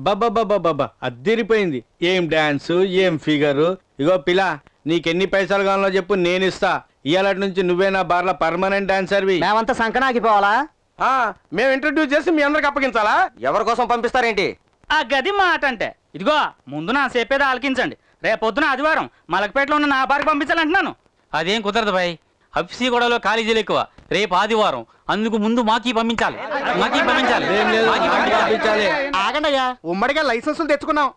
బాబా అద్దరిపోయింది. ఏం డాన్స్, ఏం ఫిగరు. ఇగో పిల్ల, నీకెన్ని పైసలు కావాలో చెప్పు, నేను ఇస్తా. ఇవాళ నుంచి నువ్వే నా బార్ల పర్మనెంట్ డాన్సర్వి. మేమంతా సంకనాగిపోవాలా? మేము ఇంట్రడ్యూస్ చేసి మీ అందరికి అప్పగించాలా? ఎవరి కోసం పంపిస్తారేంటి? ఆ గది మాట అంటే ఇదిగో ముందు నా చెప్పేది ఆలకించండి. రేపొద్దున ఆదివారం మలకపేటలో ఉన్న నా బారికి పంపించాలంటున్నాను. అదేం కుదరదు భాయ్. హఫ్సీ గొడవలో ఖాళీజీలు ఎక్కువ. రేపు ఆదివారం, అందుకు ముందు మాకీ పంపించాలి. ఆగండయ్యా, ఉమ్మడిగా లైసెన్సులు తెచ్చుకున్నాం,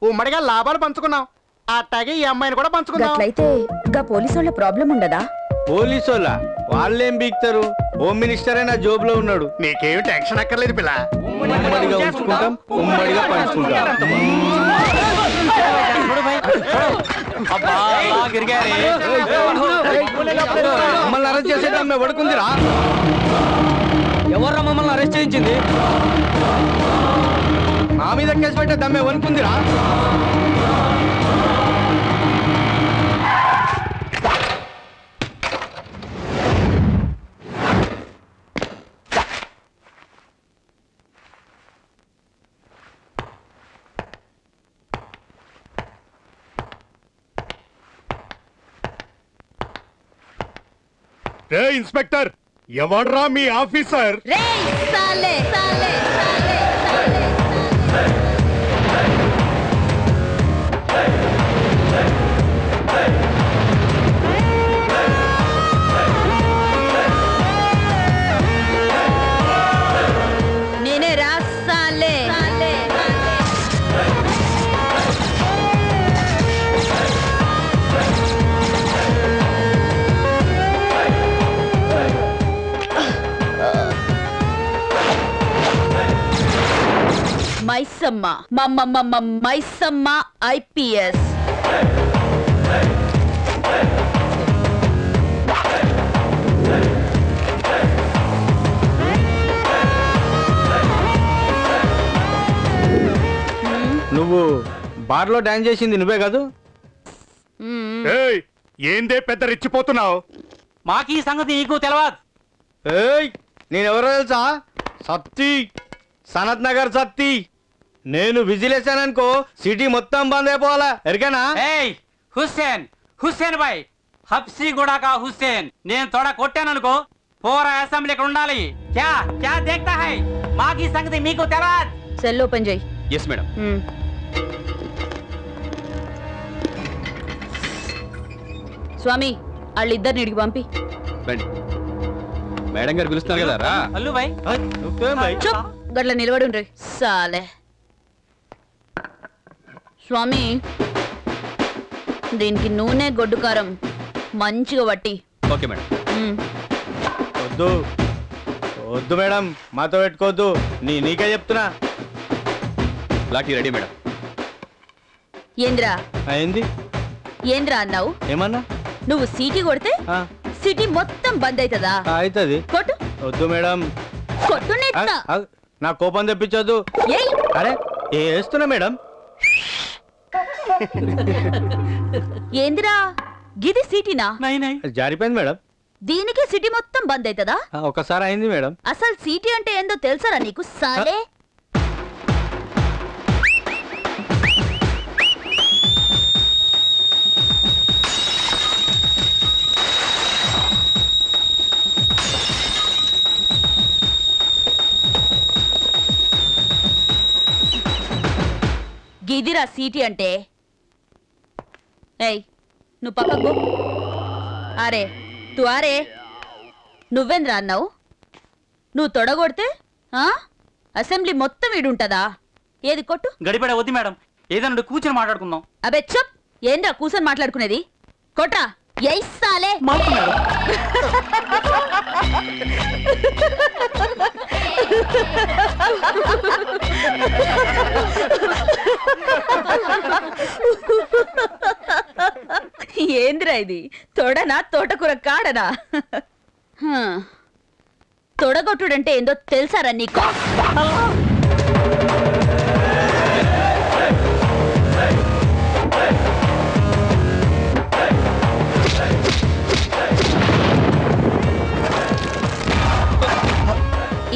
ఉమ్మడిగా లాభాలు పంచుకున్నాం, అట్టాగే ఈ అమ్మాయిని కూడా పంచుకున్నాం. అట్లయితే గా పోలీసుల ప్రాబ్లం ఉండదా? పోలీసోళ్ళ వాళ్ళేం బీక్తారు? హోమ్ మినిస్టరే నా జోబ్ లో ఉన్నాడు. నీకేమి టెన్షన్ అక్కర్లేదు పిల్ల. ఉమ్మడిగా ఉంచుకుంటాం, ఉమ్మడిగా పంచుకుంటాం. మమ్మల్ని అరెస్ట్ చేసే దమ్మే పడుకుందిరా? ఎవర్రా మమ్మల్ని అరెస్ట్ చేయించింది? నా మీద కేసు పెట్టే దమ్మే వనుకుందిరా? ఇన్స్పెక్టర్, ఎవడ్రా మీ ఆఫీసర్? నేనే రాసాలే. మైసమ్మ మైసమ్మ IPS. నువ్వు బార్లో డాన్స్ చేసింది నువ్వే కాదు? ఏందే పెద్ద రెచ్చిపోతున్నావు? మాకీ సంగతి నీకు తెలవదు. నేనెవరో తెలుసా? సత్తి, సనత్ నగర్ సత్తి. నేను విజిలేసాననుకో సిటీ మొత్తం బంద్ అయిపోవాలా, ఎరికేనా? హుస్సేన్ భాయ్, హబ్సీ గుడాకా హుస్సేన్. నేను తోడ కొట్టాననుకో పోరా అసెంబ్లీ ఇక్కడ ఉండాలి. క్యా దేఖ్తా హై? మాకీ సంగతి మీకు తెలవదు. సెల్ ఓపెన్ చేయి. Yes madam. స్వామి, వాళ్ళిద్దరిని ఇడికి పంపి. మేడం గారు పిలుస్తున్నారు కదా రా. అల్లు భాయ్, చూప్, గట్ల నిలబడి ఉండ్రి. సాలే. స్వామి, దీనికి నూనె గొడ్డు కారం మంచిగా పట్టి. Okay madam. వద్దు వద్దు మేడం, మాతో పెట్టుకోవద్దు. నీకే చెప్తున్నా. Lathi ready madam. ఏంద్రా అయింది? ఏంద్రా అన్నావు? ఏమన్నా? నువ్వు సీటీ కొడితే సిటీ మొత్తం బంద్ అవుతుందా? అవుతుంది. కొట్టు. వద్దు మేడం. కొట్టు. నా కోపం తెప్పించొద్దు. అరే వేస్తున్నా మేడం. ఏందిరా గిది సిటీనా? జారిపోయింది మేడం. దీనికి సిటీ మొత్తం బంద్ అవుతుందా? ఒకసారి అయింది మేడం. అసలు సిటీ అంటే ఏందో తెలుసారా నీకు? సాలే. గిదిరా సీటీ అంటే. ఏయ్, నువ్వు పక్కకు. అరే తు అరే, నువ్వేంద్రా అన్నావు? నువ్వు తొడగొడితే అసెంబ్లీ మొత్తం వీడుంటదా? ఏది కొట్టు. గడిపడ వద్దు మేడం, ఏదన్నా కూర్చొని మాట్లాడుకుందాం. అబే చెప్, ఏంద్రా కూర్చొని మాట్లాడుకునేది? కొట్రా. ఎయిసాలే. ఏంద్రా ఇది? తొడనా తోటకూర కాడనా? తొడగొట్టుడంటే ఏందో తెలుసారా నీకు?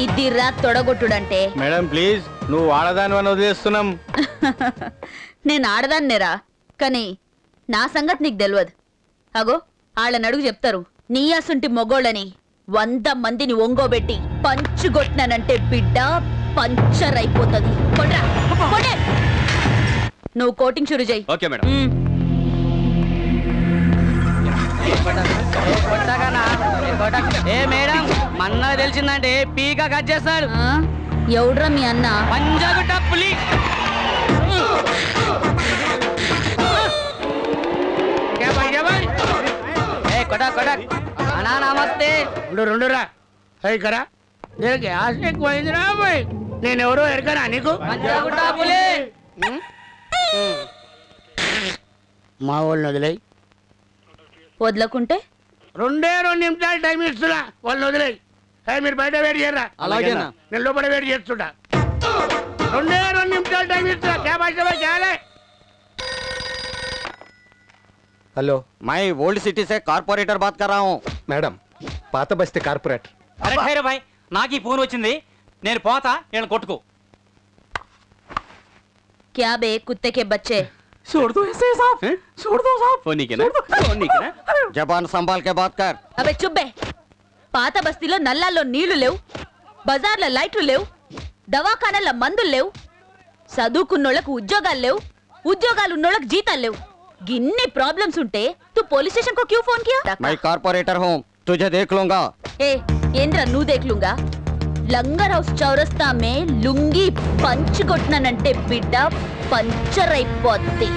ఇదిరా తొడగొట్టుడంటే. మేడం ప్లీజ్, నువ్వు ఆడదానివని వదిలేస్తున్నాం. నేను ఆడదాన్నేరా, కానీ నా సంగతి నీకు తెలియదు. అగో వాళ్ళని అడుగు చెప్తారు. నీ అసుంటి మొగోళ్ళని 100 మందిని ఒంగోబెట్టి పంచుగొట్టినానంటే బిడ్డ పంచర్ అయిపోతుంది. నువ్వు కోటింగ్ షురు చేయి. Okay madam. ఏ మేడం మన్న తెలిసిందంటే పీక కట్ చేస్తాడు. ఎవడ్రా మీ అన్న? పంజాగుట్ట పులి. అన్నా నమస్తే. రెండురా అయ్యి కదా నేను గ్యాస్ ఎక్కువైందిరా అమ్మాయి. నేనెవరో ఎరకనా నీకు? పంజాగుట్ట పులి. మా వాళ్ళని వదిలేయి. వదలకుంటే 2 నిమిషాలు టైం ఇస్తున్నా, వాళ్ళని వదిలేయి. మీరు బయట వెయిట్ చేయరా? అలాగేనా? నేను లోపల వెయిట్ చేస్తుంటా. 2 నిమిషాలు టైం ఇస్తున్నా. క్యాబ్ हेलो, मैं ओल्ड सिटी से कारपोरेटर बात कर रहा हूँ. मैडम पात बस्ती कारपोरेटर. అరే ఖైరే భాయ్, నాకు ఈ ఫోన్ వచ్చింది, నేను పోతా, నేను కొట్టుకో. क्या बे कुत्ते के बच्चे? छोड़ दो ऐसे साहब, छोड़ दो साहब. ఫోన్ నీకేనా? ఫోన్ నీకేనా? जबान संभाल के बात कर. అబే చుబ్బే. పాత బస్తీలో నల్లాల్లో నీళ్లు లేవు, బజార్ల లైట్లు లేవు, దవాఖానల మందులు లేవు, చదువుకున్నోళ్ళకు ఉద్యోగాలు లేవు, ఉద్యోగాలు ఉన్నోళ్ళకి జీతాలు లేవు. గిన్ని ప్రాబ్లమ్స్ ఉంటే तू पुलिस स्टेशन को क्यों फोन किया? मैं कारपोरेटर हूँ, तुझे देख लूंगा. ए ఏంద్రా నువ్వు देख लूंगा? లంగర్ హౌస్ చౌరస్తా మే లుంగి పంచ్ కొట్టినానంటే బిడ్డ పంచర్ అయిపోద్ది.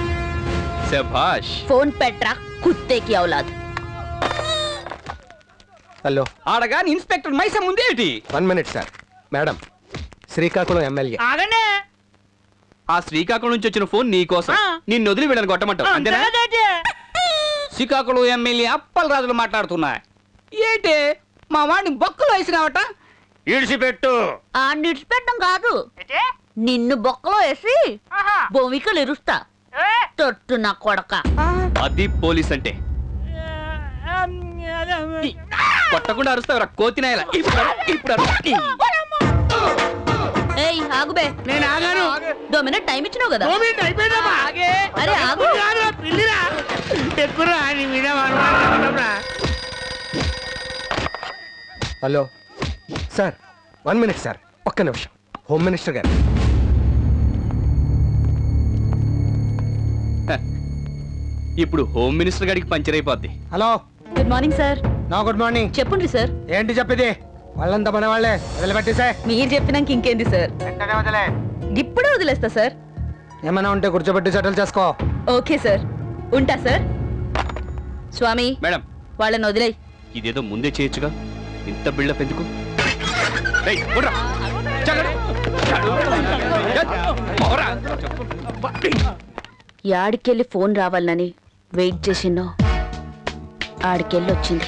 శభాష్. ఫోన్ పెట్రా కుత్తే కి ఔలాద్. हेलो, ఆడగా ఇన్స్పెక్టర్ మైసం ఉంది ఏంటి? 1 minute sir. Madam Srikakulam MLA. ఆగండి. ఆ శ్రీకాకుళం నుంచి వచ్చిన ఫోన్ నీ కోసం. నిన్ను వదిలి వీళ్ళని కొట్టమంటావు అంతేనా? శ్రీకాకుళం ఎమ్మెల్యే అప్పల రాజులు మాట్లాడుతున్నా. ఏంటి మా వాడిని బొక్కలు వేసినావట? ఇడిచిపెట్టు. ఆ నిడిచిపెట్టడం కాదు, నిన్ను బొక్కలో వేసి భూమికలు ఇరుస్తా. తొట్టు నా కొడక. అది పోలీస్ అంటే. కొట్టకుండా అరుస్తావురా కోతినాయలా. ఏయ్ ఆగుబే. నేను ఆగాను. 2 మినిట్ టైం ఇచ్చినావు కదా. అయిపోయిందమ్మా. అరే ఆగు. పిల్లిరా ఎక్కురా నీ మీద అనుమానం. హలో సార్, 1 మినిట్ సార్, ఒక్క నిమిషం. హోమ్ మినిస్టర్ గారు. ఇప్పుడు హోమ్ మినిస్టర్ గారికి పంచర్ అయిపోద్ది. Hello, good morning sir. నా గుడ్ మార్నింగ్. చెప్పండి సార్. ఏంటి చెప్పేది? వాళ్ళంతా మన వాళ్ళే, వదిలిపెట్టేసే. మీరు చెప్పినాక ఇంకేంది సార్? వెంటనే వదిలే. ఇప్పుడే వదిలేస్తా సార్. ఏమైనా ఉంటే కూర్చోబెట్టి సెటిల్ చేసుకో. ఓకే సార్, ఉంటా సార్. స్వామి మేడం వాళ్ళని వదిలేయ్. ఇదేదో ముందే చేయొచ్చుగా, ఇంత బిల్డప్ ఎందుకు? రేయ్, కొట్రా. చల్లడు. పోరా. యాడికెళ్ళి ఫోన్ రావాలని వెయిట్ చేసినో ఆడికెళ్ళి వచ్చింది.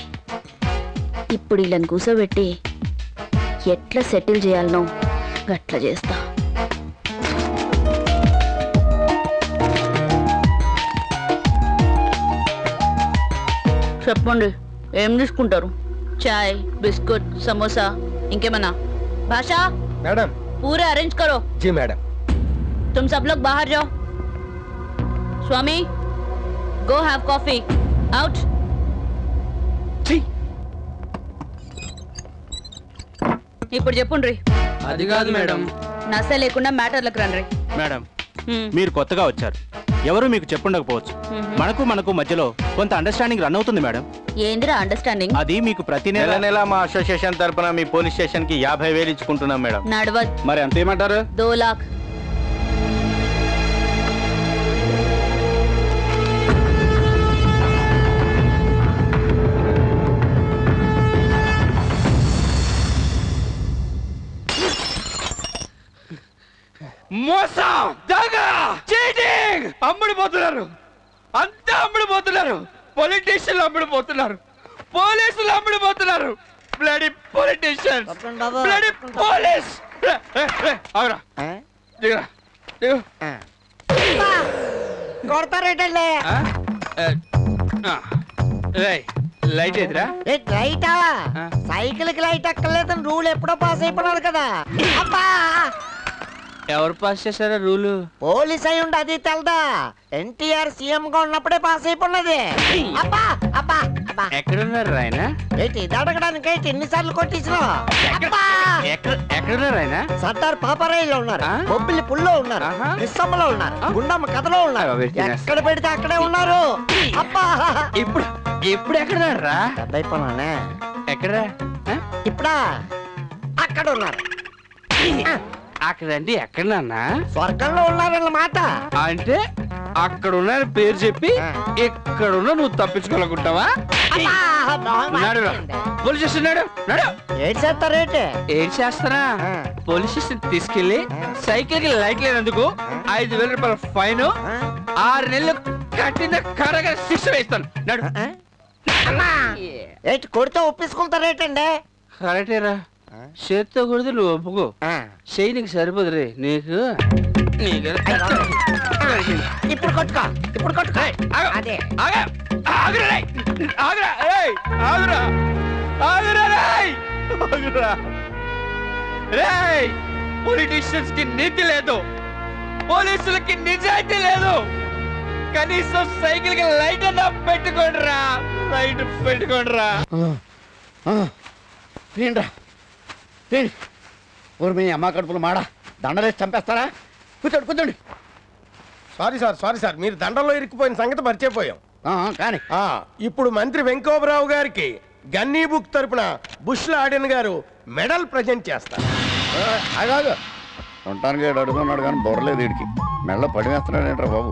ఇప్పుడు వీళ్ళని కూసోబెట్టి ఎట్లా సెటిల్ చేయాలనో గట్ల చేస్తా. చెప్పండి, ఏం తీసుకుంటారు? చాయ్, బిస్కుట్, సమోసా, ఇంకేమన్నా? భాషా मैडम. पूरे अरेंज करो. जी मैडम. तुम सब लोग बाहर जाओ. स्वामी, go have coffee. Out. ఇప్పుడు చెప్పుండ్రి. అది కాదు మేడం. నస లేకుండా మ్యాటర్లకు రండి. మేడం మీరు కొత్తగా వచ్చారు, ఎవరు మీకు చెప్పుండకపోవచ్చు. మనకు మధ్యలో కొంత అండర్స్టాండింగ్ రన్ అవుతుంది మేడం. ఏందిరా అండర్స్టాండింగ్? అది మీకు ప్రతి నెల మా అసోసియేషన్ తరపున మీ పోలీస్ స్టేషన్ కి 50,000 ఇచ్చుకుంటున్నాం మేడం. నడవద్. మరి అంత ఏమంటారు? 2 लाख. మోసం, దగ, చీటింగ్, అమ్ముడుపోతున్నారు. అంతా అమ్ముడుపోతున్నారు. పొలిటీషియన్లు అమ్ముడుపోతున్నారు, పోలీసులు అమ్ముడుపోతున్నారు. Bloody politicians, bloody police. అవురా, దిగురా, దిగు. కొడతారేటండి. లైట్ ఎదురా. లైటా? సైకిల్ కి లైట్ ఎక్కలేదని రూల్ ఎప్పుడో పాస్ అయిపోయినారు కదా. అబ్బా ఎవరు పాస్ చేశారా రూలు? పోలీస్ అయి ఉండి అది తెలదా? ఎన్టీఆర్ సీఎం గా ఉన్నప్పుడే పాస్ అయిపోయినది. అబ్బా అబ్బా అబ్బా ఎక్కడున్నారు ఆయన? ఏంటి ఇది అడగడానికి ఏంటి ఎన్నిసార్లు కొట్టించిన? ఎక్కడున్నారు ఆయన? సర్దార్ పాపారాయిలో ఉన్నారు, బొబ్బిలి పుల్లో ఉన్నారు, నిస్సమ్మలో ఉన్నారు, గుండమ్మ కథలో ఉన్నారు. ఎక్కడ పెడితే అక్కడే ఉన్నారు. అబ్బా ఇప్పుడు ఇప్పుడు ఎక్కడున్నారా? పెద్ద అయిపోయినానే. ఎక్కడ? ఇప్పుడా అక్కడ ఉన్నారు. అక్కడంటే ఎక్కడన్నా? స్వర్గంలో ఉన్నారన్నమాట. అంటే అక్కడ ఉన్న పేరు చెప్పి ఎక్కడున్నా నువ్వు తప్పించుకోవాలనుకుంటావా? పోలీస్ స్టేషన్ ఏం చేస్తారేంటి? ఏం చేస్తారా? పోలీస్ స్టేషన్ తీసుకెళ్లి సైకిల్ కి లైట్ లేనందుకు 5,000 రూపాయల ఫైన్, 6 నెలలు కట్టిన కారాగార శిక్ష వేస్తాను. నడు. ఏంటి కొడితే ఒప్పించుకుంటారేటండి? కరెక్టేరా, చేత్తో కొడితే నువ్వు ఒప్పుకో, చెయ్యి నీకు సరిపోదు రే. నీకు ఇప్పుడు కొట్టుకో, ఇప్పుడు కొట్టుకో. అదే పొలిటీషియన్స్ కి నీతి లేదు, పోలీసులకి నిజాయితీ లేదు. కనీసం సైకిల్ కి లైట్ అన్నా పెట్టుకోండిరా, లైట్ పెట్టుకోండిరా. ఊరు మీ అమ్మ కడుపులు మాడా దండలేసి చంపేస్తారా? కూర్చోండి కూర్చోండి. సారీ సార్ మీరు దండంలో ఇరుక్కుపోయిన సంగతి మర్చిపోయాం. కానీ ఇప్పుడు మంత్రి వెంకోబరావు గారికి గన్నీ బుక్ తరపున బుష్ లాడెన్ గారు మెడల్ ప్రజెంట్ చేస్తారు. అగాదు ఉండటానికి అడుగుతున్నాడు కానీ బొర్రలేదు వీడికి. మెడలో పడి వేస్తున్నాడు ఏంట్రా బాబు?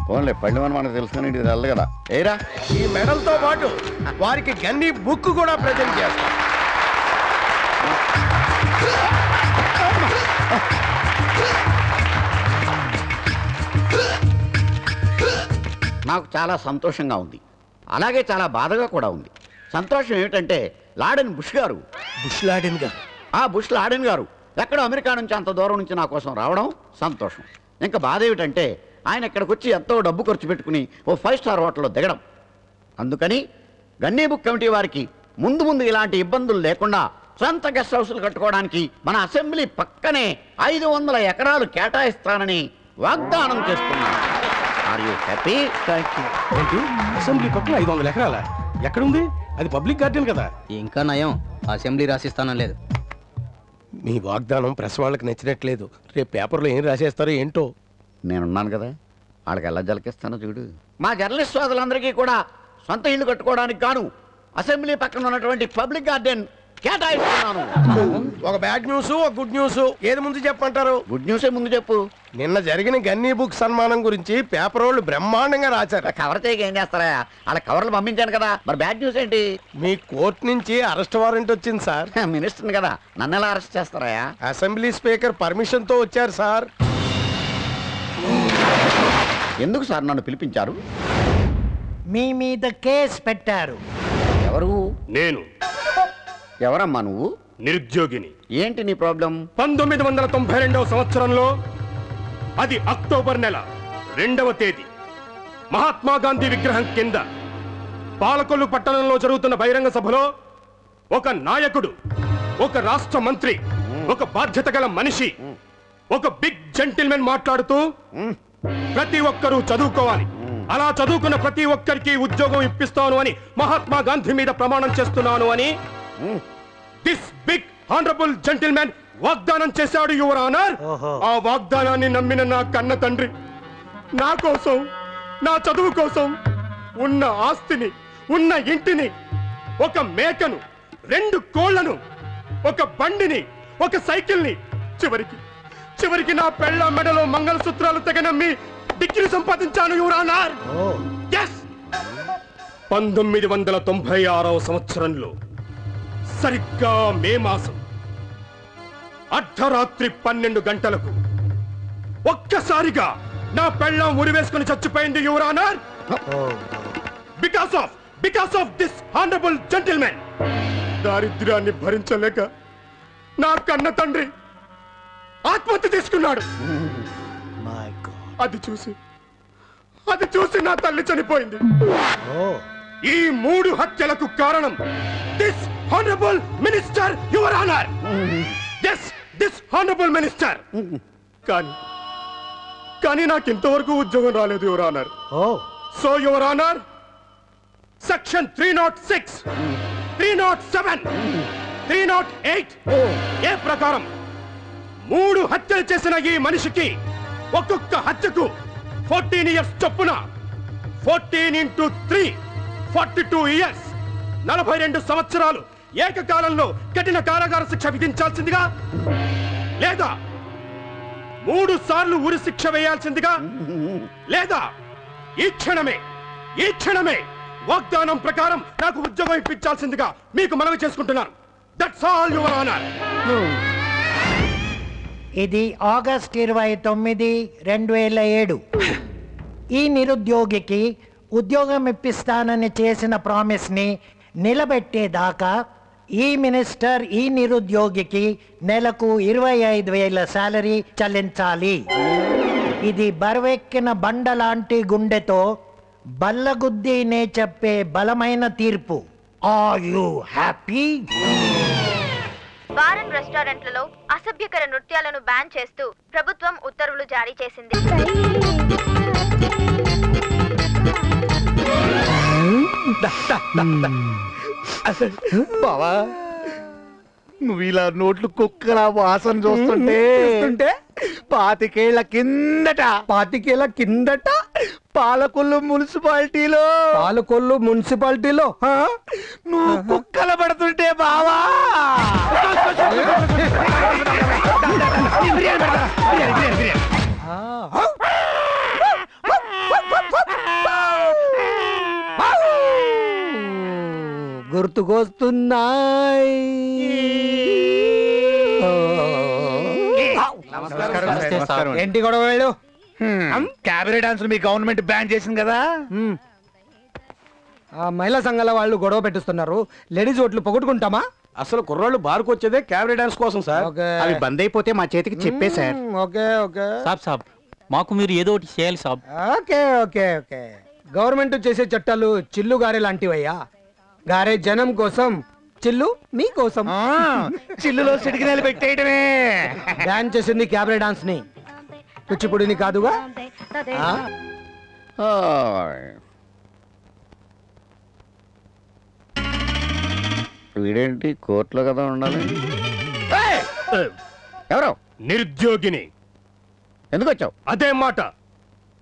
ఫోన్లే పళ్ళమని మనకు తెలుసు కానీ ఇది తెల్ల కదా. ఏరా ఈ మెడల్ తో పాటు వారికి గన్నీ బుక్ కూడా ప్రజెంట్ చేస్తారు. నాకు చాలా సంతోషంగా ఉంది, అలాగే చాలా బాధగా కూడా ఉంది. సంతోషం ఏమిటంటే లాడెన్ బుష్ గారు, బుష్ లాడెన్ గారు, బుష్ లాడెన్ గారు ఎక్కడో అమెరికా నుంచి అంత దూరం నుంచి నా కోసం రావడం సంతోషం. ఇంకా బాధ ఏమిటంటే ఆయన ఇక్కడికి వచ్చి ఎంతో డబ్బు ఖర్చు పెట్టుకుని ఓ 5 స్టార్ హోటల్లో దిగడం. అందుకని గన్నీ బుక్ కమిటీ వారికి ముందు ముందు ఇలాంటి ఇబ్బందులు లేకుండా సొంత గెస్ట్ హౌస్లు కట్టుకోవడానికి మన అసెంబ్లీ పక్కనే 500 ఎకరాలు కేటాయిస్తానని వాగ్దానం చేస్తున్నాను. Are you happy? ఏంటి అసెంబ్లీ పక్కన 500 ఎకరాల? ఎక్కడుంది అది? పబ్లిక్ గార్డెన్ కదా. ఇంకా నయం, అసెంబ్లీ రాసిస్తానం లేదు. మీ వాగ్దానం ప్రెస్ వాళ్ళకి నచ్చినట్లేదు. రేపు పేపర్లో ఏం రాసేస్తారో ఏంటో. నేనున్నాను కదా, వాళ్ళకి ఎలా జలకిస్తానో చూడు. మా జర్నలిస్ట్ సోదరులందరికీ కూడా సొంత ఇల్లు కట్టుకోవడానికి గాను అసెంబ్లీ పక్కన ఉన్నటువంటి పబ్లిక్ గార్డెన్ కేటాయిస్తున్నాను. ఒక బ్యాడ్ న్యూస్, ఒక గుడ్ న్యూస్, ఏది ముందు చెప్పంటారు? గుడ్ న్యూసే ముందు చెప్పు. నిన్న జరిగిన గన్నీ బుక్ సన్మానం గురించి పేపర్ వాళ్ళు బ్రహ్మాండంగా రాశారు. కవర్ చేయక ఏం చేస్తారా? వాళ్ళ కవర్లు పంపించాను కదా. మరి బ్యాడ్ న్యూస్ ఏంటి? మీ కోర్టు నుంచి అరెస్ట్ వారెంట్ వచ్చింది సార్. మినిస్టర్ని కదా, నన్ను ఎలా అరెస్ట్ చేస్తారా? అసెంబ్లీ స్పీకర్ పర్మిషన్ తో వచ్చారు సార్. ఎందుకు సార్ నన్ను పిలిపించారు? మీ మీద కేసు పెట్టారు. ఎవరు? నేను. ఎవరమ్మా నువ్వు? నిరుద్యోగిని. ఏంటి నీ ప్రాబ్లం? 1992వ సంవత్సరంలో, అది అక్టోబర్ నెల 2వ తేదీ, మహాత్మా గాంధీ విగ్రహం కింద పాలకొల్లు పట్టణంలో జరుగుతున్న బహిరంగ సభలో ఒక నాయకుడు, ఒక రాష్ట్ర మంత్రి, ఒక బాధ్యత గల మనిషి, ఒక బిగ్ జెంటిల్మెన్ మాట్లాడుతూ ప్రతి ఒక్కరూ చదువుకోవాలి, అలా చదువుకున్న ప్రతి ఒక్కరికి ఉద్యోగం ఇప్పిస్తాను అని మహాత్మా గాంధీ మీద ప్రమాణం చేస్తున్నాను అని దిస్ బిగ్ హానరబుల్ జెంటిల్మెన్ వాగ్దానం చేశాడు యువర్ ఆనర్. ఆ వాగ్దానాన్ని నమ్మిన నా కన్న తండ్రి నా కోసం, నా చదువు కోసం ఉన్న ఆస్తిని, ఉన్న ఇంటిని, ఒక మేకను, 2 కోళ్లను, ఒక బండిని, ఒక సైకిల్ని, చివరికి నా పెళ్ళ మెడలో మంగళసూత్రాలు తెగనమ్మి డిగ్రీ సంపాదించాను యువర్ ఆనర్. 1996వ సంవత్సరంలో సరిగ్గా మే మాసం అర్ధరాత్రి 12 గంటలకు ఒక్కసారిగా నా పెళ్ళం ఉరివేసుకుని చచ్చిపోయింది your honour. Because of this honourable gentlemen. దారిద్ర్యాన్ని భరించలేక నా కన్న తండ్రి ఆత్మహత్య చేసుకున్నాడు. అది చూసి నా తల్లి చనిపోయింది. ఈ 3 హత్యలకు కారణం this honourable minister your honour. This honourable minister. కానీ నాకు ఇంతవరకు ఉద్యోగం రాలేదు your honour. So your honour, section 306, 307, 308 ఏ ప్రకారం 3 హత్యలు చేసిన ఈ మనిషికి ఒక్కొక్క హత్యకు 14 ఇయర్స్ చొప్పున 14 × 3 42 ఇయర్స్ 42 సంవత్సరాలు ఏకకాలంలో కఠిన కారాగార శిక్ష విధించాల్సిందిగా, లేదా 3 సార్లు ఉరి శిక్ష వేయాల్సిందిగా, లేదా ఈ క్షణమే వాగ్దానం ప్రకారం నాకు ఉద్యోగం ఇప్పించాల్సిందిగా మీకు మనవి చేసుకుంటున్నాను. That's all your honour. ఇది ఆగస్ట్ 29, 2007. ఈ నిరుద్యోగికి ఉద్యోగం ఇప్పిస్తానని చేసిన ప్రామిస్ని నిలబెట్టేదాకా ఈ మినిస్టర్ ఈ నిరుద్యోగికి నెలకు 25,000 శాలరీ చెల్లించాలి. ఇది బరువెక్కిన బండ లాంటి గుండెతో బల్లగుద్దీనే చెప్పే బలమైన తీర్పు. Are you happy? Bar and రెస్టారెంట్లలో అసభ్యకర నృత్యాలను బ్యాన్ చేస్తూ ప్రభుత్వం ఉత్తర్వులు జారీ చేసింది. బావా, నువ్వు ఇలా నోట్లు కుక్కల వాసన చూస్తుంటే 25 ఏళ్ల కిందట పాలకొల్లు మున్సిపాలిటీలో నువ్వు కుక్కల పడుతుంటే బావా గుర్తుకొస్తున్నాయి. ఏంటి గొడవ వెళ్ళు? క్యాబరే డాన్సులు మీ గవర్నమెంట్ బ్యాన్ చేసింది కదా. మహిళా సంఘాల వాళ్ళు గొడవ పెట్టిస్తున్నారు. లేడీస్ ఓట్లు పొగొట్టుకుంటామా? అసలు కుర్రాళ్ళు బార్కు వచ్చేదే క్యాబరే డాన్స్ కోసం సార్. అవి బంద్ అయిపోతే మా చేతికి చెప్పే సార్. ఓకే ఓకే సాబ్ మాకు మీరు ఏదో ఒకటి చేయాలి సాబ్. Okay okay okay. గవర్నమెంట్ చేసే చట్టాలు చిల్లు గారే లాంటివయ్యా. గారే జనం కోసం, చిల్లు మీకోసం. చిల్లులో సిడిగినాలు పెట్టేయడమే. డాన్స్ చేసింది క్యాబరే డాన్స్ ని, కూచిపూడిని కాదుగా. వీడేంటి కోర్టులో కదా ఉండాలి? ఎవరో నిరుద్యోగిని. ఎందుకు వచ్చావు? అదే మాట,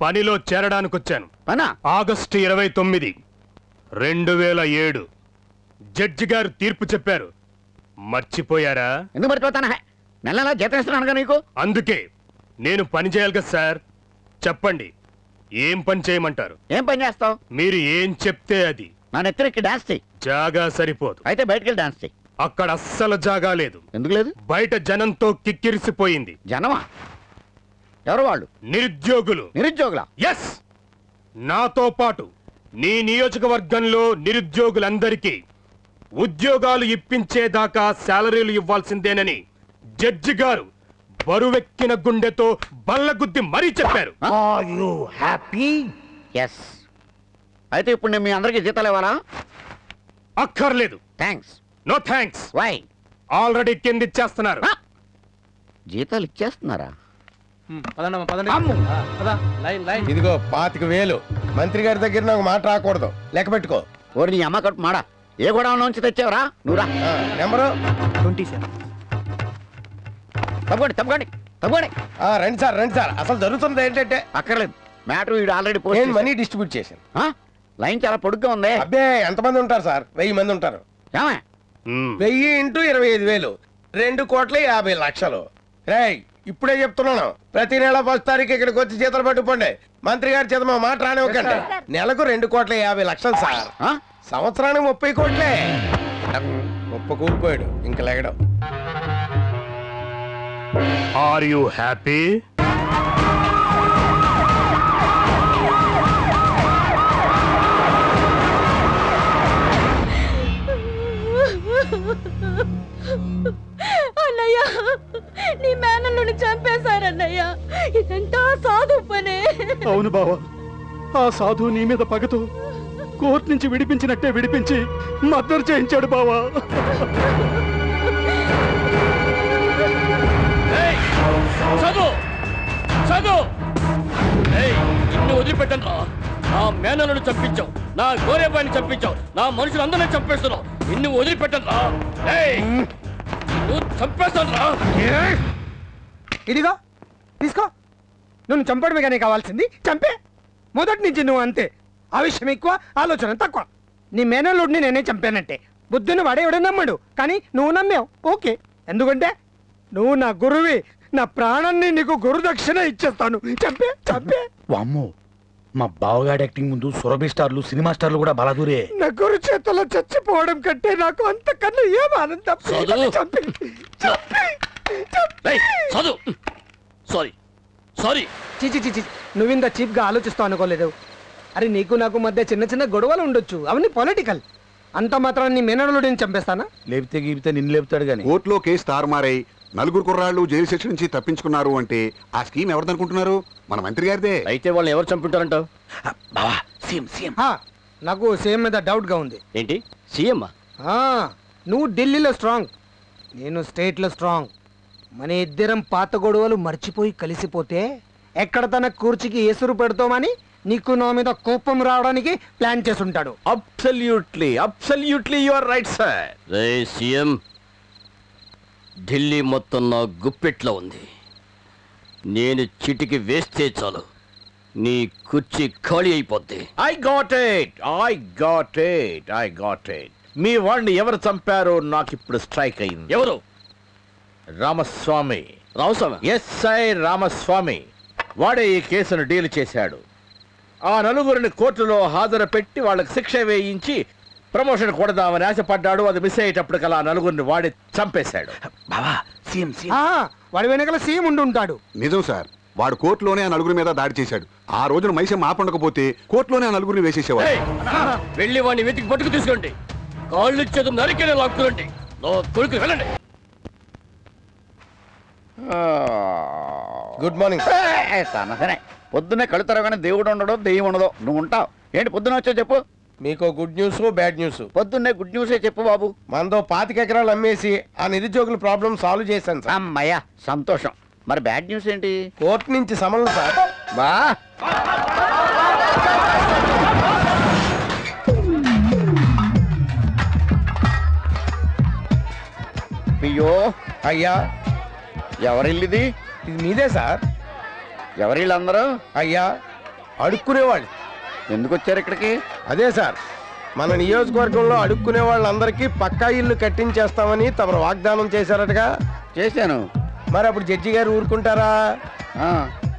పనిలో చేరడానికి వచ్చాను. ఆగస్టు 29, 2007 జడ్జి గారు తీర్పు చెప్పారు. మర్చిపోయారా? ఎందుకు మర్చిపోతానా? నెల జీతం ఇస్తున్నానుగా నీకు. అందుకే నేను పని చేయాలి కదా సార్. చెప్పండి, ఏం పని చేయమంటారు? ఏం పని చేస్తావు? మీరు ఏం చెప్తే అది. నా నెత్తిరెక్కి డాన్స్ చెయ్యి. జాగా సరిపోదు. అయితే బయటకెళ్ళి డాన్స్ చెయ్యి. అక్కడ అస్సలు జాగా లేదు. ఎందుకు లేదు? బయట జనంతో కిక్కిరిసిపోయింది. జనమా? ఎవరు వాళ్ళు? నిరుద్యోగులు. నిరుద్యోగులా? ఎస్. నాతో పాటు నీ నియోజకవర్గంలో నిరుద్యోగులందరికీ ఉద్యోగాలు ఇప్పించేదాకా శాలరీలు ఇవ్వాల్సిందేనని జడ్జి గారు బరువెక్కిన గుండెతో బల్లగుద్ది మరీ చెప్పారు. Are you happy? ఎస్. అయితే ఇప్పుడు నేను మీ అందరికీ జీతాలు ఇవ్వాలా? అక్కర్లేదు. Thanks. No thanks. Why? Already కింద ఇచ్చేస్తున్నారు. జీతాలు ఇచ్చేస్తున్నారా? ఇదిగో 25,000. మంత్రి గారి దగ్గర నాకు మాట రాకూడదు, లెక్క పెట్టుకో. ఓరి నీ అమ్మ కట్టు మాడా, ఏ గొడవలోంచి తెచ్చావరా? నువ్వురా. నెంబరు 27. తప్పకండి. రండి సార్. అసలు జరుగుతున్నది ఏంటంటే అక్కర్లేదు. మ్యాటర్ వీడు ఆల్రెడీ మనీ డిస్ట్రిబ్యూట్ చేశాను. లైన్ చాలా పొడుగ్గా ఉంది. అబ్బే, ఎంతమంది ఉంటారు సార్? 1000 మంది ఉంటారు. 1000 × 25,000 2,50,00,000. రేయ్, ఇప్పుడే చెప్తున్నాను, ప్రతి నెల 1వ తారీఖు ఇక్కడికి వచ్చి జీతాలు పట్టుకోండి. మంత్రి గారి చేత మా మాట రానివ్వకండి. నెలకు 2,50,00,000 సార్. సంవత్సరానికి 30 కోట్లే. గొప్ప కూలిపోయాడు, ఇంక లేగడం. Are you happy? అన్నయ్య, నీ మేనల్ని చంపేశారన్నయ్య. ఇదంతా సాధు పనే. అవును బావా, ఆ సాధువు నీ మీద పగతో కోర్టు నుంచి విడిపించినట్టే విడిపించి మద్దతు చేయించాడు బావా. ఇన్ని వదిలిపెట్టను రా. నా మేనలను చంపించావు, నా గోరేబాయిని చంపించావు, నా మనుషులందరినీ చంపేస్తున్నావు. ఇన్ని వదిలిపెట్టను రా. నువ్వు చంపేస్తాను రా. ఇదిగో తీసుకో. నువ్వు చంపడమే కానీ కావాల్సింది. చంపే. మొదటి నుంచి నువ్వు అంతే. ఆవేశం ఎక్కువ, ఆలోచన తక్కువ. నీ మేనల్లుడిని నేనే చంపానంటే బుద్ధుని వాడేవాడు నమ్మడు, కానీ నువ్వు నమ్మావు. ఓకే, ఎందుకంటే నువ్వు నా గురువి. నా ప్రాణాన్ని నీకు గురుదక్షిణ ఇచ్చేస్తాను. చంపే చంపే. వామ్మో, మా బావగాడి యాక్టింగ్ ముందు సురభి స్టార్లు సినిమా స్టార్లు కూడా బలదూరే. నా గురు చేతుల్లో చచ్చిపోవడం కంటే నాకు అంతకన్నా ఏం ఆనందం. చంపే సారీ సారీ. చిచి చిచి, నువ్వింత చీప్ గా ఆలోచిస్తావు అనుకోలేదు. అరే నీకు నాకు మధ్య చిన్న చిన్న గొడవలు ఉండొచ్చు, అవన్నీ పొలిటికల్. అంత మాత్రం నీ మేనల్లుడిని చంపేస్తానా? లేపితే గీపితే నిన్ను లేపుతాడు గాని. కోర్టులో కేసు తారుమారై నలుగురు కుర్రాళ్ళు జైలు శిక్ష నుంచి తప్పించుకున్నారు అంటే ఆ స్కీమ్ ఎవరిదనుకుంటున్నారు? మన మంత్రి గారిదే. అయితే వాళ్ళని ఎవరు చంపుంటారంటావు? నాకు సీఎం మీద డౌట్ గా ఉంది. ఏంటి సీఎం? నువ్వు ఢిల్లీలో స్ట్రాంగ్, నేను స్టేట్ లో స్ట్రాంగ్. మన ఇద్దరం పాత గొడవలు మర్చిపోయి కలిసిపోతే ఎక్కడ తన కూర్చికి ఎసురు పెడతామని నీకు నా మీద కోపం రావడానికి ప్లాన్ చేసుంటాడు. Absolutely absolutely you are right sir. రే సీఎం, ఢిల్లీ మొత్తం నా గుప్పెట్లో ఉంది. నేను చిటికి వేస్తే చాలు నీ కుర్చీ ఖాళీ అయిపోద్ది. I got it. మీ వాడిని ఎవరు చంపారో నాకు ఇప్పుడు స్ట్రైక్ అయింది. ఎవరు? రామస్వామి. రామస్వామి? Yes I Ramaswamy. వాడే ఈ కేసును డీల్ చేశాడు. ఆ నలుగురిని కోర్టులో హాజరు పెట్టి వాళ్ళకి శిక్ష వేయించి ప్రమోషన్ కొడదామని ఆశపడ్డాడు. అది మిస్ అయ్యేటప్పటికల్లా నలుగురిని వాడి చంపేశాడు. వాడి వెనకాల సీఎం ఉండుంటాడు. నిజం సార్, వాడు కోర్టులోనే ఆ నలుగురి మీద దాడి చేశాడు. ఆ రోజున మైసమ్మ ఆపండకపోతే కోర్టులోనే ఆ నలుగురిని వేసేసేవాడు. వెళ్ళి వాడిని వెతికి పట్టుకు తీసుకోండి. కాళ్ళు ఇచ్చేది నరికేనే లాక్కురండి. నా కొడుకు వెళ్ళండి. Good morning. సరే, పొద్దున్నే కళ్ళు తెరవగానే దేవుడు ఉండడు, దెయ్యం ఉండదు. నువ్వు ఉంటావు ఏంటి? పొద్దున్న వచ్చావు చెప్పు. మీకు గుడ్ న్యూస్ బ్యాడ్ న్యూస్. పొద్దున్నే గుడ్ న్యూసే చెప్పు బాబు. మనతో 25 ఎకరాలు అమ్మేసి ఆ నిరుద్యోగుల ప్రాబ్లం సాల్వ్ చేశాను సార్. అమ్మయ్యా సంతోషం. మరి బ్యాడ్ న్యూస్ ఏంటి? కోర్టు నుంచి సమన్లు సార్. బా అయ్యో అయ్యా, ఎవరిల్లిది? ఇది మీదే సార్. ఎవరిళ్ళందరూ? అయ్యా, అడుక్కునేవాళ్ళు. ఎందుకు వచ్చారు ఇక్కడికి? అదే సార్, మన నియోజకవర్గంలో అడుక్కునే వాళ్ళందరికీ పక్కా ఇల్లు కట్టించేస్తామని తమరు వాగ్దానం చేశారటగా. చేశాను. మరి అప్పుడు జడ్జి గారు ఊరుకుంటారా?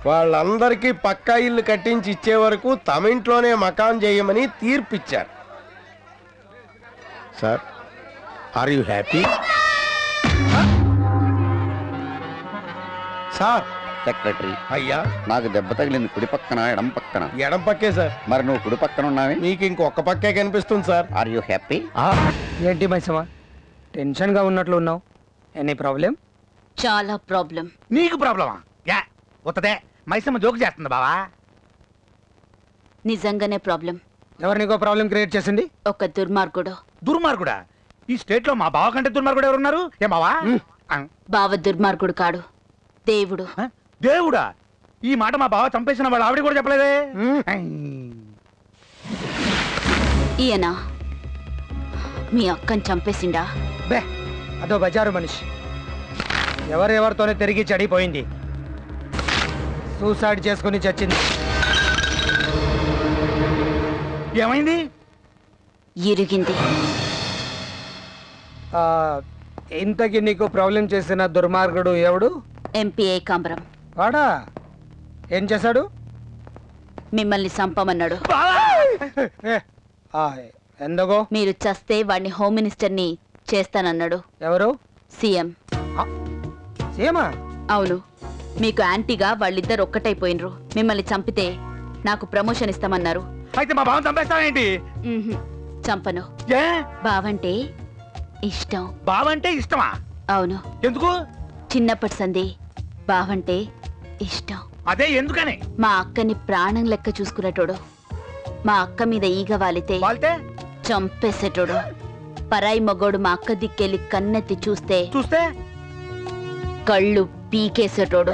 వాళ్ళందరికీ పక్కా ఇల్లు కట్టించి ఇచ్చే వరకు తమ ఇంట్లోనే మకాన్ చేయమని తీర్పు ఇచ్చారు sir. Are you happy sir? Secretary అయ్యా, నాకు దెబ్బ తగిలింది కుడి పక్కన ఎడం పక్కన? ఎడం పక్కే సార్. మరి నువ్వు కుడి పక్కన ఉన్నావే? మీకు ఇంకొక పక్కే కనిపిస్తుంది సార్. Are you happy? ఏంటి మైసమ్మా టెన్షన్ గా ఉన్నట్లు ఉన్నావు? Any problem? చాలా ప్రాబ్లం. నీకు ప్రాబ్లమా? యా వస్తదే. మైసమ్మ జోక్ చేస్తుంది బావా. నిజంగానే ప్రాబ్లం. ఎవరు నీకో ప్రాబ్లం క్రియేట్ చేసింది? ఒక దుర్మార్గుడు. దుర్మార్గుడా? ఈ స్టేట్ లో మా బావ కంటే దుర్మార్గుడు ఎవరున్నారు? ఏ బావా? బావ దుర్మార్గుడు కాడు, దేవుడు. దేవుడా? ఈ మాట మా బావ చంపేసిన వాడు ఆవిడ కూడా చెప్పలేదే. ఈయన మీ అక్కని చంపేసిండా? బే, అదో బజారు మనిషి. ఎవరెవరితోనే తిరిగి చెడిపోయింది. సూసైడ్ చేసుకుని చచ్చింది. ఏమైంది? ఇరిగింది. ఇంతకి నీకు ప్రాబ్లం చేసిన దుర్మార్గుడు ఎవడు? ఎంపీ ఏకాంబరం. వాడా? ఏం చేశాడు? మిమ్మల్ని చంపమన్నాడు. ఎందుకో? మీరు చస్తే వాడిని హోమ్ మినిస్టర్ని చేస్తానన్నాడు. ఎవరు? సీఎం. సీఎమా? అవును. మీకు యాంటీగా వాళ్ళిద్దరు ఒక్కటైపోయినరు. మిమ్మల్ని చంపితే నాకు ప్రమోషన్ ఇస్తామన్నారు. అయితే మా బావ చంపేస్తావేంటి? చంపను. బావంటే ఇష్టం. బావంటే ఇష్టమా? అవును. ఎందుకు? చిన్నప్పటి సంది బావంటే ఇష్టం. అదే ఎందుకని? మా అక్కని ప్రాణం లెక్క చూసుకునేటోడు. మా అక్క మీద ఈగ వాలితే చంపేసేటోడు. పరాయి మగోడు మా అక్క దిక్కెళ్ళి కన్నెత్తి చూస్తే చూస్తే కళ్ళు పీకేసేటోడు.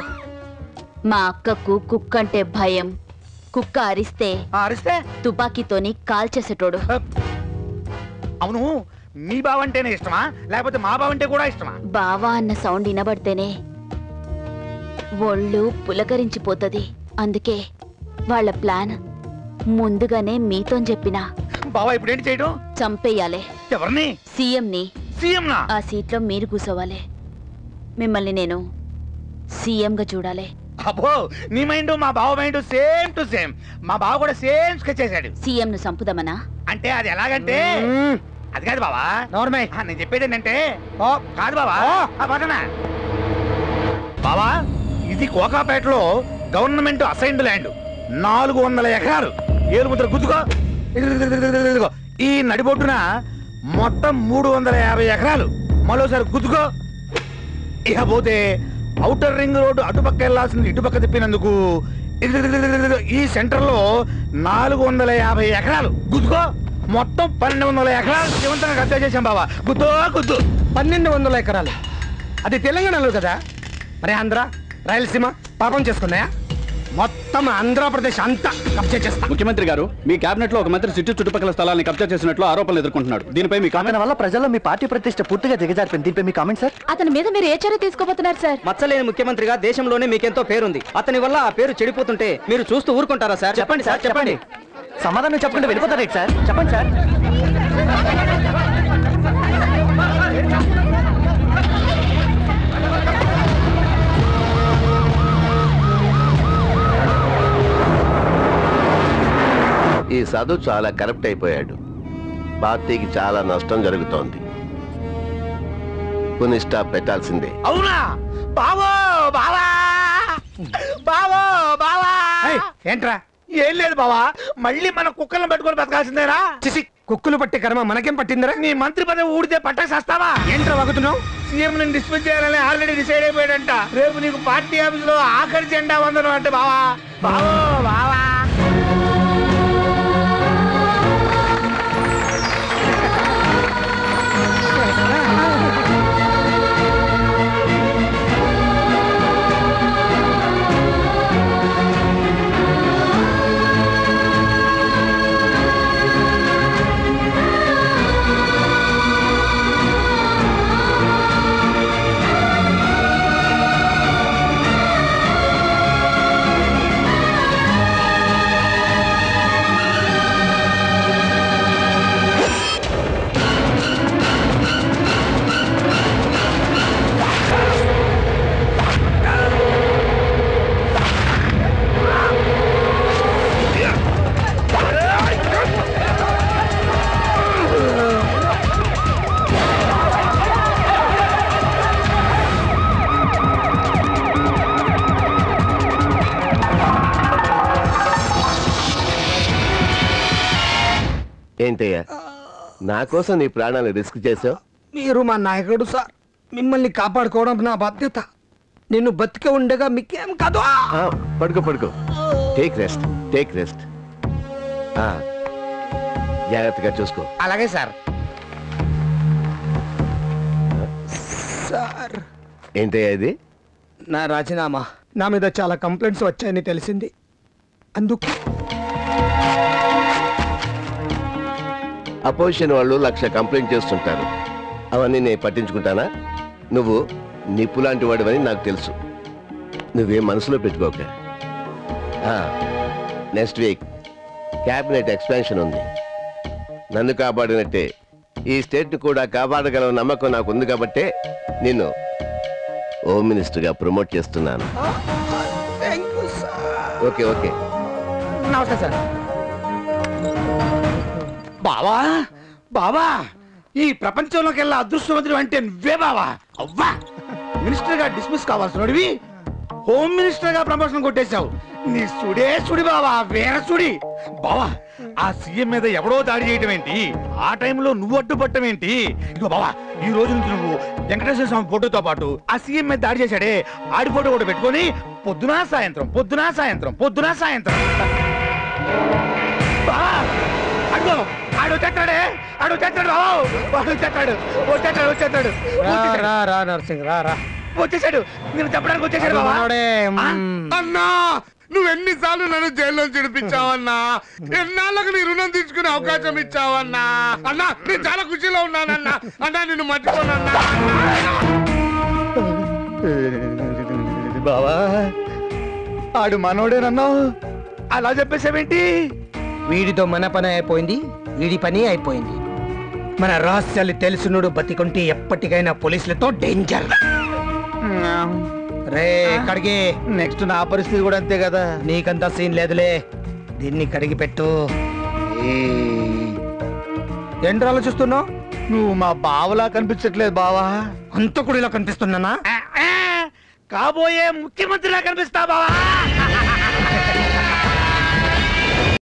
మా అక్కకు కుక్క అంటే భయం. కుక్క అరిస్తే తుపాకీతోని కాల్చేసేటోడు. అవును, మీ బావంటేనే ఇష్టమా లేకపోతే మా బావంటే కూడా ఇష్టమా? బావా అన్న సౌండ్ వినబడితేనే ఒళ్ళు పులకరించిపోతది. అందుకే వాళ్ళ ప్లాన్ ముందుగానే మీతో చెప్పినా. బావా ఇప్పుడేంటి చేయడం? చంపేయాలి. ఎవరిని? సీఎంని. సీఎంనా? ఆ సీట్లో మీరు కూర్చోవాలి. మిమ్మల్ని నేను సీఎంగా చూడాలి. అబ్బో, నీ మైండ్ మా బావ మైండ్ సేమ్ టు సేమ్. మా బావ కూడా సేమ్ స్కెచ్ చేశాడు. సీఎం ను సంపుదామనా? అంటే అది ఎలాగంటే అది కాదు బావా, నేను చెప్పేది ఏంటంటే కాదు బావా, బావా ఇది కోకాపేటలో గవర్నమెంట్ అసైన్డ్ ల్యాండ్ 400 ఎకరాలు. ఏలుముద్ర గుద్దుకో. ఈ నడిబొట్టున మొత్తం 350 ఎకరాలు. మరోసారి గుద్దుకో. ఇక పోతే ఔటర్ రింగ్ రోడ్డు అటుపక్క వెళ్లాల్సింది ఇటుపక్క తిప్పినందుకు ఈ సెంటర్ లో 450 ఎకరాలు. గుద్దుకో. మొత్తం 1200 ఎకరాలు జీవంతంగా కబ్జా చేశాం బావా. గుద్దో గుద్దు. 1200 ఎకరాలు. అది తెలంగాణలో కదా, మరి ఆంధ్ర రాయలసీమ పాపం చేసుకున్నాయా? మొత్తం ఆంధ్రప్రదేశ్ అంతా కబ్జా చేస్తా. ముఖ్యమంత్రి గారు, మీ కేబినెట్ లో ఒక మంత్రి సిటీ చుట్టుపక్కల స్థలాన్ని కబ్జా చేసినట్లు ఆరోపణలు ఎదుర్కొంటున్నాడు. దీనిపై మీ కామెంట్ వల్ల ప్రజల్లో మీ పార్టీ ప్రతిష్ట పూర్తిగా దిగజారిపోయింది. దీనిపై మీ కామెంట్ సార్? అతని మీద మీరు ఏ చర్య తీసుకోబోతున్నారు సార్? మచ్చలేని ముఖ్యమంత్రిగా దేశంలోనే మీకెంతో పేరుంది. అతని వల్ల ఆ పేరు చెడిపోతుంటే మీరు చూస్తూ ఊరుకుంటారా సార్? చెప్పండి సార్, చెప్పండి. సమాధానం చెప్పకుండా వెళ్ళిపోతారు సార్? చెప్పండి సార్. ఈ సాధు చాలా కరప్ట్ అయిపోయాడు. పార్టీకి చాలా నష్టం జరుగుతోంది. కొన్ని స్టాప్ పెట్టాల్సిందే. అవునా బావో? బావా బావో బావా. ఏంట్రా? ఏం లేదు బావా, మళ్ళీ మన కుక్కలను పెట్టుకొని బతకాల్సిందేనా? చిసి, కుక్కలు పట్టే కర్మ మనకేం పట్టిందరా? నీ మంత్రి పదవి ఊడితే పట్టేసేస్తావా? ఏంట్రా వగుతున్నావు? సీఎం ని డిస్మిస్ చేయాలని ఆల్రెడీ డిసైడ్ అయిపోయాడంట. రేపు నీకు పార్టీ ఆఫీస్ లో ఆఖరి జెండా వందనం అంటే బావా. బావో బావా. ఏంటయ్యా, నా కోసం నీ ప్రాణాలు రిస్క్ చేసావు? మీరు మా నాయకుడు సార్. మిమ్మల్ని కాపాడుకోవడం నా బాధ్యత. నిన్ను బతికే ఉండగా మీకేం కాదు. పడుకో పడుకో. Take rest, take rest. జాగ్రత్తగా చూసుకో. అలాగే సార్. సార్, ఏంటయ్యా ఇది? నా రాజీనామా. నా మీద చాలా కంప్లైంట్స్ వచ్చాయని తెలిసింది. అందుకు అపోజిషన్ వాళ్ళు 1,00,000 కంప్లైంట్ చేస్తుంటారు. అవన్నీ నేను పట్టించుకుంటానా? నువ్వు నిప్పు లాంటి వాడివని నాకు తెలుసు. నువ్వేం మనసులో పెట్టుకోక. నెక్స్ట్ వీక్ క్యాబినెట్ ఎక్స్పాన్షన్ ఉంది. నన్ను కాపాడినట్టే ఈ స్టేట్ని కూడా కాపాడగల నమ్మకం నాకు ఉంది కాబట్టే నిన్ను హోమ్ మినిస్టర్గా ప్రమోట్ చేస్తున్నాను. Okay okay. నమస్తే సార్. బావా బావా, ఈ ప్రపంచంలోకెల్లా అదృష్టవంతుడు అంటే నువ్వే బావా. అవ్వా, మినిస్టర్ గా డిస్మిస్ కావాల్సినోడివి హోమ్ మినిస్టర్ గా ప్రమోషన్ కొట్టేశావు. నీ సుడే సుడి బావా, వేర సుడి బావా. ఆ సీఎం మీద ఎవడో దాడి చేయటం ఏంటి? ఆ టైంలో నువ్వు అడ్డుపట్టం ఏంటి? ఇదిగో బావా, ఈ రోజు నుంచి నువ్వు వెంకటేశ్వర స్వామి ఫోటోతో పాటు ఆ సీఎం మీద దాడి చేశాడే ఆడి ఫోటో కూడా పెట్టుకొని పొద్దునా సాయంత్రం పొద్దునా సాయంత్రం పొద్దునా సాయంత్రం బావా. అడుగు ఆడు వచ్చేస్తాడే, ఆడు వచ్చేస్తాడు బాబు, వాడు వచ్చేస్తాడు, వచ్చేస్తాడు వచ్చేస్తాడు. రా నరసింగ్, రా రా. వచ్చేసాడు నేను చెప్పడానికి వచ్చేసాడు బావా. అన్నా నువ్వు ఎన్నిసార్లు నన్ను జైల్లో చిడిపించావన్నా, ఎన్నాళ్ళకు నీ రుణం తీసుకునే అవకాశం ఇచ్చావన్నా. అన్నా నేను చాలా ఖుషిలో ఉన్నానన్నా. అన్నా నిన్ను మర్చిపోనన్నా. బావా ఆడు మనోడేనన్నావు, అలా చెప్పేసావేంటి? వీడితో మన పని అయిపోయింది, వీడి పని అయిపోయింది. మన రహస్యాలు తెలుసునుడు బతికుంటే ఎప్పటికైనా పోలీసులతో డేంజర్. రే కడిగి, నెక్స్ట్ నా పరిస్థితి కూడా అంతే కదా. నీకంతా సీన్ లేదులే, దీన్ని కడిగి పెట్టు. ఏంటి ఆలోచిస్తున్నావు? నువ్వు మా బావలా కనిపించట్లేదు బావా. అంతకుడిలా కనిపిస్తున్నానా? కాబోయే ముఖ్యమంత్రిలా కనిపిస్తా బావా.